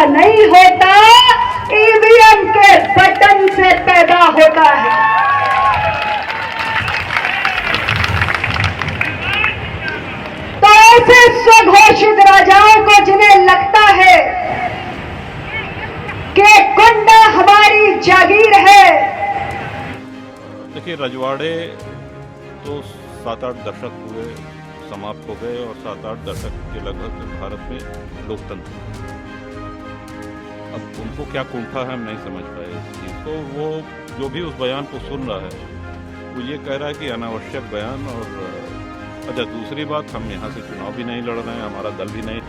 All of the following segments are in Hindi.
नहीं होता, ईवीएम के बटन से पैदा होता है। तो ऐसे स्वघोषित राजाओं को जिन्हें लगता है कि कुंडा हमारी जागीर है। देखिए, रजवाड़े तो 7-8 दशक हुए समाप्त हो गए और 7-8 दशक के लगभग भारत में लोकतंत्र, अब उनको क्या कुंठा है हम नहीं समझ पाए इस चीज़ को। वो जो भी उस बयान को सुन रहा है वो ये कह रहा है कि अनावश्यक बयान। और अच्छा, दूसरी बात, हम यहाँ से चुनाव भी नहीं लड़ रहे हैं, हमारा दल भी नहीं।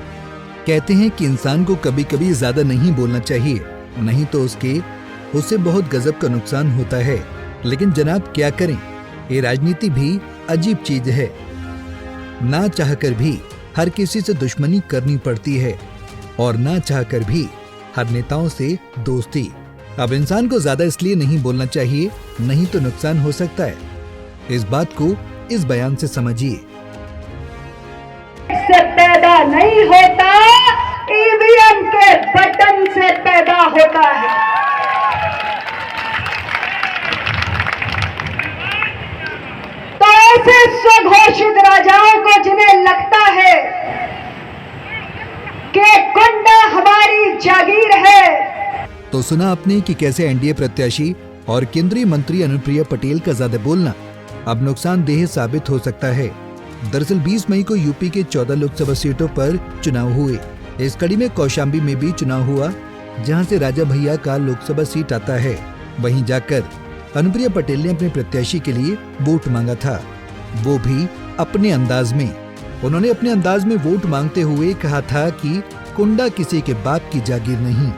कहते हैं कि इंसान को कभी कभी ज्यादा नहीं बोलना चाहिए, नहीं तो उससे बहुत गजब का नुकसान होता है। लेकिन जनाब क्या करें, ये राजनीति भी अजीब चीज है। ना चाहकर भी हर किसी से दुश्मनी करनी पड़ती है और ना चाहकर भी हर नेताओं से दोस्ती। अब इंसान को ज्यादा इसलिए नहीं बोलना चाहिए, नहीं तो नुकसान हो सकता है। इस बात को इस बयान से समझिए। से पैदा नहीं होता, ईवीएम के बटन से पैदा होता है। तो ऐसे स्वघोषित राजाओं को जिन्हें लगता है कि कुंडा हमारी जागीर है। तो सुना आपने कि कैसे एनडीए प्रत्याशी और केंद्रीय मंत्री अनुप्रिया पटेल का ज्यादा बोलना अब नुकसानदेह साबित हो सकता है। दरअसल 20 मई को यूपी के 14 लोकसभा सीटों पर चुनाव हुए। इस कड़ी में कौशाम्बी में भी चुनाव हुआ, जहां से राजा भैया का लोकसभा सीट आता है। वहीं जाकर अनुप्रिया पटेल ने अपने प्रत्याशी के लिए वोट मांगा था, वो भी अपने अंदाज में। उन्होंने अपने अंदाज में वोट मांगते हुए कहा था कि कुंडा किसी के बाप की जागीर नहीं,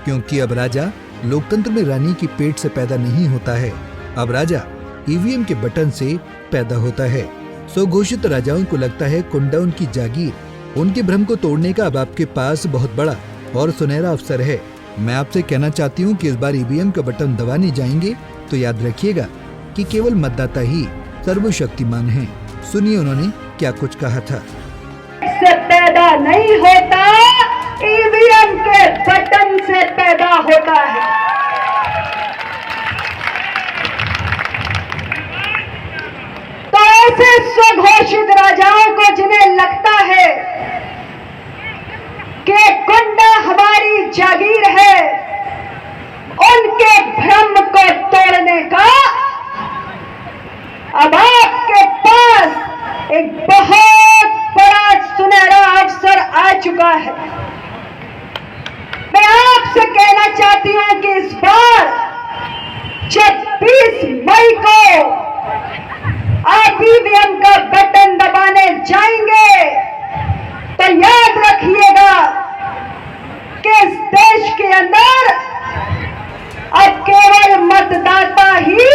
क्योंकि अब राजा लोकतंत्र में रानी की पेट से पैदा नहीं होता है, अब राजा ईवीएम के बटन से पैदा होता है। स्वघोषित राजाओं को लगता है कुंडा उनकी जागीर। उनके भ्रम को तोड़ने का अब आपके पास बहुत बड़ा और सुनहरा अवसर है। मैं आपसे कहना चाहती हूँ कि इस बार ईवीएम का बटन दबाने जाएंगे तो याद रखिएगा कि केवल मतदाता ही सर्वशक्तिमान है। सुनिए उन्होंने क्या कुछ कहा था। से पैदा नहीं होता, ईवीएम के बटन से पैदा होता है। तो ऐसे स्वघोषित राजाओं को जिन्हें लगता है कि कुंडा हमारी जागीर है, उनके भ्रम को तोड़ने का अब आपके पास एक बहुत बड़ा सुनहरा अवसर आ चुका है। मैं आपसे कहना चाहती हूं कि इस बार जब 20 मई को आप ईवीएम का बटन दबाने जाएंगे तो याद रखिएगा कि इस देश के अंदर अब केवल मतदाता ही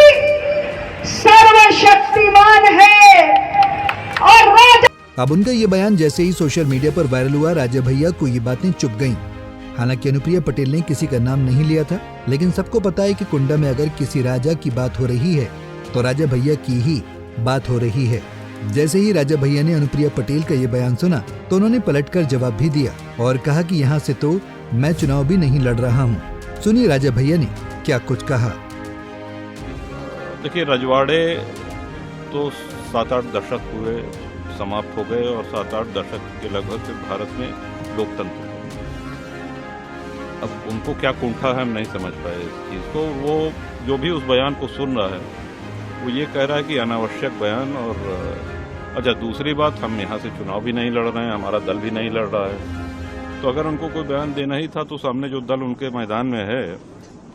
सर्वशक्तिमान है। और राजा, अब उनका ये बयान जैसे ही सोशल मीडिया पर वायरल हुआ, राजा भैया को ये बातें चुप गईं। हालांकि अनुप्रिया पटेल ने किसी का नाम नहीं लिया था, लेकिन सबको पता है कि कुंडा में अगर किसी राजा की बात हो रही है तो राजा भैया की ही बात हो रही है। जैसे ही राजा भैया ने अनुप्रिया पटेल का ये बयान सुना तो उन्होंने पलटकर जवाब भी दिया और कहा कि यहाँ से तो मैं चुनाव भी नहीं लड़ रहा हूँ। सुनिए राजा भैया ने क्या कुछ कहा। देखिए, रजवाड़े तो 7-8 दशक हुए समाप्त हो गए और 7-8 दशक के लगभग भारत में लोकतंत्र, अब उनको क्या कुंठा है हम नहीं समझ पाए इस चीज़ को। वो जो भी उस बयान को सुन रहा है वो ये कह रहा है कि अनावश्यक बयान। और अच्छा, दूसरी बात, हम यहाँ से चुनाव भी नहीं लड़ रहे हैं, हमारा दल भी नहीं लड़ रहा है। तो अगर उनको कोई बयान देना ही था तो सामने जो दल उनके मैदान में है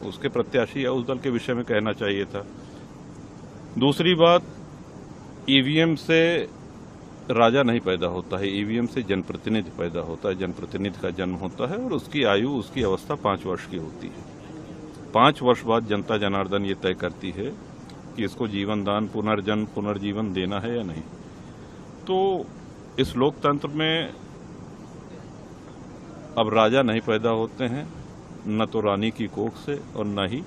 उसके प्रत्याशी या उस दल के विषय में कहना चाहिए था। दूसरी बात, ईवीएम से राजा नहीं पैदा होता है, ईवीएम से जनप्रतिनिधि पैदा होता है। जनप्रतिनिधि का जन्म होता है और उसकी आयु, उसकी अवस्था 5 वर्ष की होती है। 5 वर्ष बाद जनता जनार्दन ये तय करती है कि इसको जीवन दान, पुनर्जन्म, पुनर्जीवन देना है या नहीं। तो इस लोकतंत्र में अब राजा नहीं पैदा होते हैं, न तो रानी की कोख से और न ही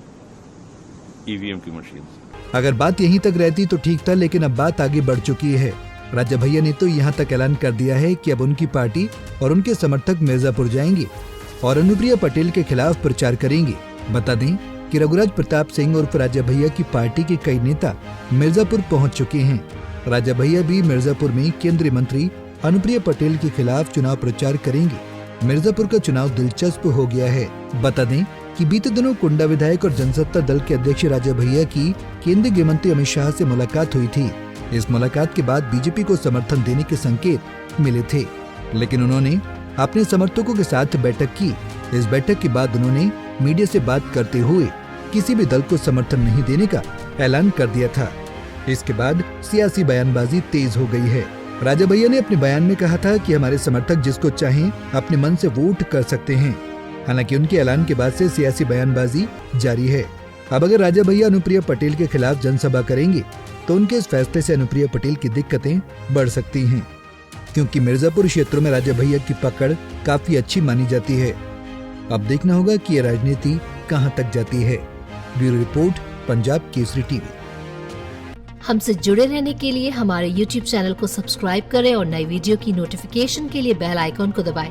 ईवीएम की मशीन से। अगर बात यहीं तक रहती तो ठीक था, लेकिन अब बात आगे बढ़ चुकी है। राजा भैया ने तो यहाँ तक ऐलान कर दिया है कि अब उनकी पार्टी और उनके समर्थक मिर्जापुर जाएंगे। और अनुप्रिया पटेल के खिलाफ प्रचार करेंगे। बता दें कि रघुराज प्रताप सिंह उर्फ राजा भैया की पार्टी के कई नेता मिर्जापुर पहुंच चुके हैं। राजा भैया भी मिर्जापुर में केंद्रीय मंत्री अनुप्रिया पटेल के खिलाफ चुनाव प्रचार करेंगे। मिर्जापुर का चुनाव दिलचस्प हो गया है। बता दें कि बीते दिनों कुंडा विधायक और जनसत्ता दल के अध्यक्ष राजा भैया की केंद्रीय गृह मंत्री अमित शाह से मुलाकात हुई थी। इस मुलाकात के बाद बीजेपी को समर्थन देने के संकेत मिले थे, लेकिन उन्होंने अपने समर्थकों के साथ बैठक की। इस बैठक के बाद उन्होंने मीडिया से बात करते हुए किसी भी दल को समर्थन नहीं देने का ऐलान कर दिया था। इसके बाद सियासी बयानबाजी तेज हो गई है। राजा भैया ने अपने बयान में कहा था कि हमारे समर्थक जिसको चाहें अपने मन से वोट कर सकते हैं। हालांकि उनके ऐलान के बाद से सियासी बयानबाजी जारी है। अब अगर राजा भैया अनुप्रिया पटेल के खिलाफ जनसभा करेंगे तो उनके इस फैसले से अनुप्रिया पटेल की दिक्कतें बढ़ सकती हैं, क्योंकि मिर्जापुर क्षेत्रों में राजा भैया की पकड़ काफी अच्छी मानी जाती है। अब देखना होगा कि ये राजनीति कहां तक जाती है। Bureau report, Punjab Kesari TV. हमसे जुड़े रहने के लिए हमारे YouTube चैनल को सब्सक्राइब करें और नई वीडियो की नोटिफिकेशन के लिए बेल आइकॉन को दबाएं।